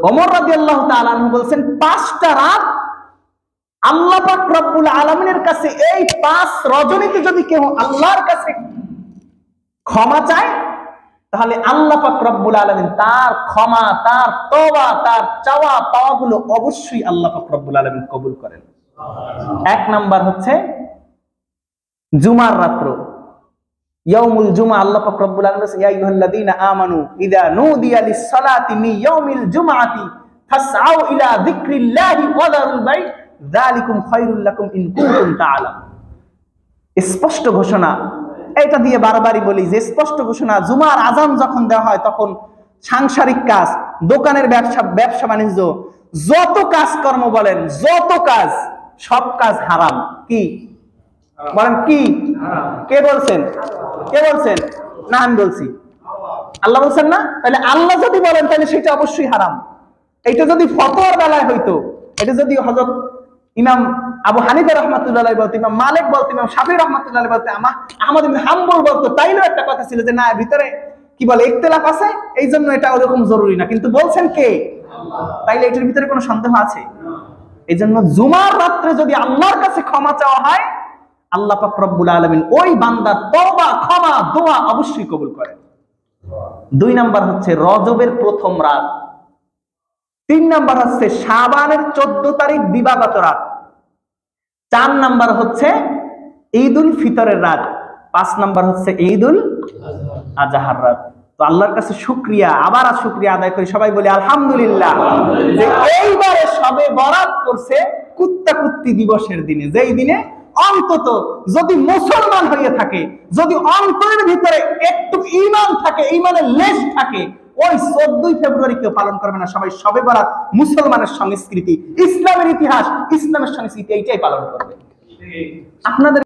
ওমর রাদিয়াল্লাহু তাআলা আনহু বলেন 5টা রাত আল্লাহ পাক রব্বুল আলামিনের কাছে, এই 5 রজনীতে যদি কেউ আল্লাহর কাছে ক্ষমা চায় তাহলে আল্লাহ পাক রব্বুল আলামিন তার ক্ষমা, তার তওবা, তার চাওয়া পাওয়াগুলো অবশ্যই আল্লাহ পাক রব্বুল আলামিন কবুল করেন। 1 নাম্বার হচ্ছে জুমার রাত্র, ইয়াউমুল জুমআ। আল্লাহ পাক রব্বুল আলামিন বলেন, ইয়া আইয়ুহাল্লাযীনা আমানু ইযা নুদিয়া লিস-সালাতি মিন ইয়াউমিল জুমআতি ফাসআউ ইলা যিকরিল্লাহি ওয়া যারুল বাই' যালিকুম খায়রুল লাকুম ইন কুনতুম তা'লামুন। স্পষ্ট ঘোষণা, এটা দিয়ে বারবারই বলি যে স্পষ্ট ঘোষণা, জুমার আজান যখন দেওয়া হয় তখন সাংসারিক কাজ, দোকানের ব্যবসা বাণিজ্য, যত কাজকর্ম বলেন, যত কাজ, সব কাজ হারাম। কি বলেন? কি? কে বলছেন? কে বলছেন? না আমি বলছি, আল্লাহ বলছেন না? তাহলে আল্লাহ যদি বলেন তাহলে সেটা অবশ্যই হারাম। এটা যদি ফতোয়ার বেলায় হইতো, এটা যদি হযরত ইমাম আবু হানিফা রাহমাতুল্লাহ আলাইহি বলতো, ইমাম মালিক বলতো, ইমাম শাফিঈ রাহমাতুল্লাহ আলাইহি বলতো, আহমদ ইবনে হাম্বল বলতো, তাইলেও একটা কথা ছিল যে না, ভিতরে কি বলে ইখতিলাফ আছে, এই জন্য এটা ওরকম জরুরি না। কিন্তু বলছেন কে? আল্লাহ। তাইলে এটার ভিতরে কোনো সন্দেহ আছে? এই জন্য জুমার রাত্রে যদি আল্লাহর কাছে ক্ষমা চাওয়া হয়, আল্লাহ পাক রব্বুল আলামিন ওই বান্দার তওবা, ক্ষমা, দোয়া অবশ্যই কবুল করেন। 2 নাম্বার হচ্ছে রজবের প্রথম রাত। 3 নাম্বার হচ্ছে শাবানের 14 তারিখ দিবাগত রাত। 4 নাম্বার হচ্ছে ঈদুল ফিতরের রাত। 5 নাম্বার হচ্ছে ঈদুল আজহার রাত। তো আল্লাহর কাছে শুকরিয়া, আবার শুকরিয়া আদায় করি, সবাই বলি আলহামদুলিল্লাহ, যে এইবারে সবে বরাত করছে কুত্তা কুত্তি দিবসের দিনে, যেই দিনে অন্তত যদি মুসলমান হয়ে থাকে, যদি অন্তরের ভিতরে একটু ঈমান থাকে, ঈমানের লেশ থাকে, ওই 14 ফেব্রুয়ারি কেউ পালন করবে না। সবাই সবে বরাত মুসলমানের সংস্কৃতি, ইসলামের ইতিহাস, ইসলামের সংস্কৃতি, এইটাই পালন করবে। আপনাদের